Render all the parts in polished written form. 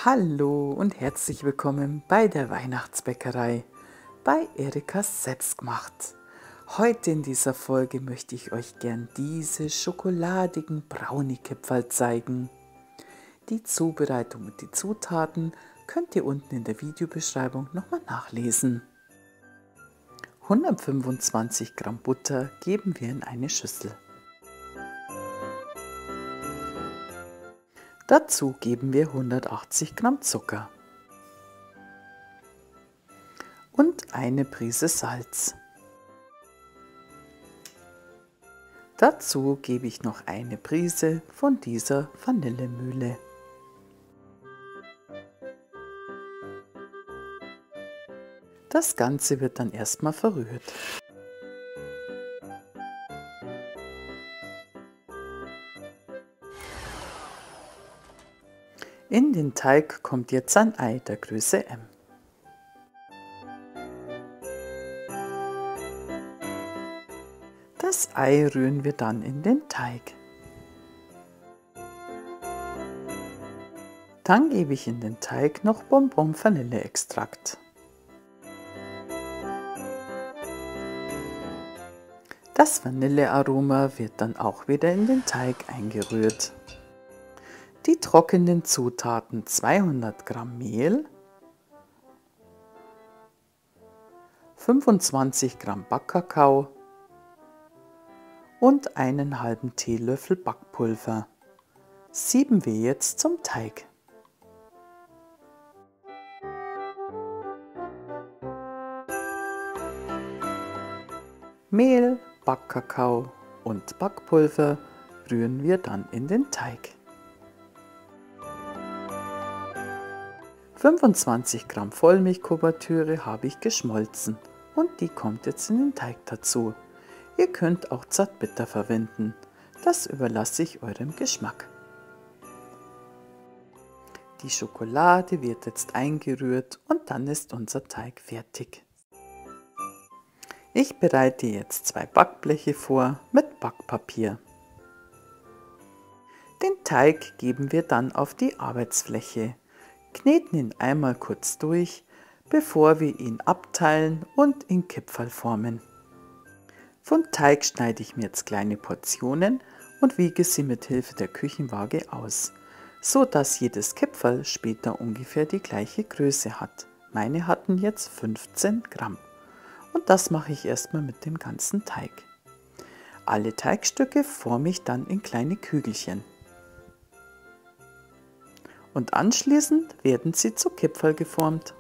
Hallo und herzlich willkommen bei der Weihnachtsbäckerei bei Erikas Selbstgemacht. Heute in dieser Folge möchte ich euch gern diese schokoladigen Brownie-Kipferl zeigen. Die Zubereitung und die Zutaten könnt ihr unten in der Videobeschreibung nochmal nachlesen. 125 Gramm Butter geben wir in eine Schüssel. Dazu geben wir 180 Gramm Zucker und eine Prise Salz. Dazu gebe ich noch eine Prise von dieser Vanillemühle. Das Ganze wird dann erstmal verrührt. In den Teig kommt jetzt ein Ei der Größe M. Das Ei rühren wir dann in den Teig. Dann gebe ich in den Teig noch Bonbon-Vanilleextrakt. Das Vanillearoma wird dann auch wieder in den Teig eingerührt. Die trockenen Zutaten 200 Gramm Mehl, 25 Gramm Backkakao und einen halben Teelöffel Backpulver sieben wir jetzt zum Teig. Mehl, Backkakao und Backpulver rühren wir dann in den Teig. 25 Gramm Vollmilchkuvertüre habe ich geschmolzen und die kommt jetzt in den Teig dazu. Ihr könnt auch Zartbitter verwenden, das überlasse ich eurem Geschmack. Die Schokolade wird jetzt eingerührt und dann ist unser Teig fertig. Ich bereite jetzt 2 Backbleche vor mit Backpapier. Den Teig geben wir dann auf die Arbeitsfläche. Kneten ihn einmal kurz durch, bevor wir ihn abteilen und in Kipferl formen. Von Teig schneide ich mir jetzt kleine Portionen und wiege sie mit Hilfe der Küchenwaage aus, so dass jedes Kipferl später ungefähr die gleiche Größe hat. Meine hatten jetzt 15 Gramm. Und das mache ich erstmal mit dem ganzen Teig. Alle Teigstücke forme ich dann in kleine Kügelchen. Und anschließend werden sie zu Kipferl geformt.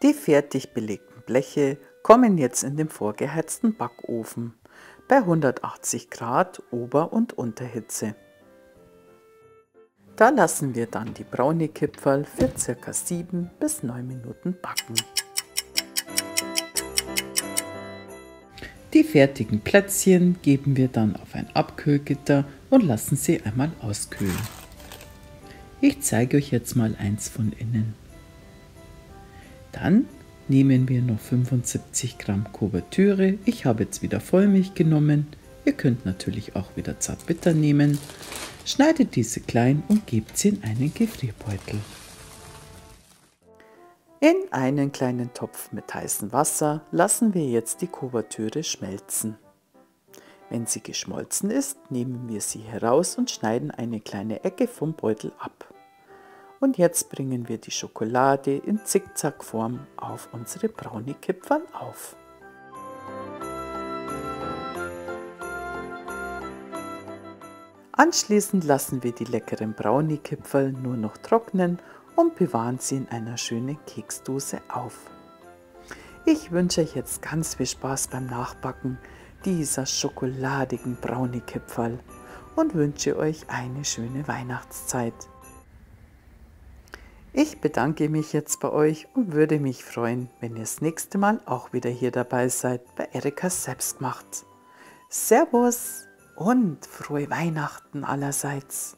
Die fertig belegten Bleche kommen jetzt in den vorgeheizten Backofen bei 180 Grad Ober- und Unterhitze. Da lassen wir dann die Brownie-Kipferl für ca. 7 bis 9 Minuten backen. Die fertigen Plätzchen geben wir dann auf ein Abkühlgitter und lassen sie einmal auskühlen. Ich zeige euch jetzt mal eins von innen. Dann nehmen wir noch 75 Gramm Kuvertüre. Ich habe jetzt wieder Vollmilch genommen. Ihr könnt natürlich auch wieder Zartbitter nehmen. Schneidet diese klein und gebt sie in einen Gefrierbeutel. In einen kleinen Topf mit heißem Wasser lassen wir jetzt die Kuvertüre schmelzen. Wenn sie geschmolzen ist, nehmen wir sie heraus und schneiden eine kleine Ecke vom Beutel ab. Und jetzt bringen wir die Schokolade in Zickzackform auf unsere Brownie-Kipferl auf. Anschließend lassen wir die leckeren Brownie-Kipferl nur noch trocknen und bewahren sie in einer schönen Keksdose auf. Ich wünsche euch jetzt ganz viel Spaß beim Nachbacken dieser schokoladigen Brownie-Kipferl und wünsche euch eine schöne Weihnachtszeit. Ich bedanke mich jetzt bei euch und würde mich freuen, wenn ihr das nächste Mal auch wieder hier dabei seid bei Erikas Selbstgemacht. Servus und frohe Weihnachten allerseits!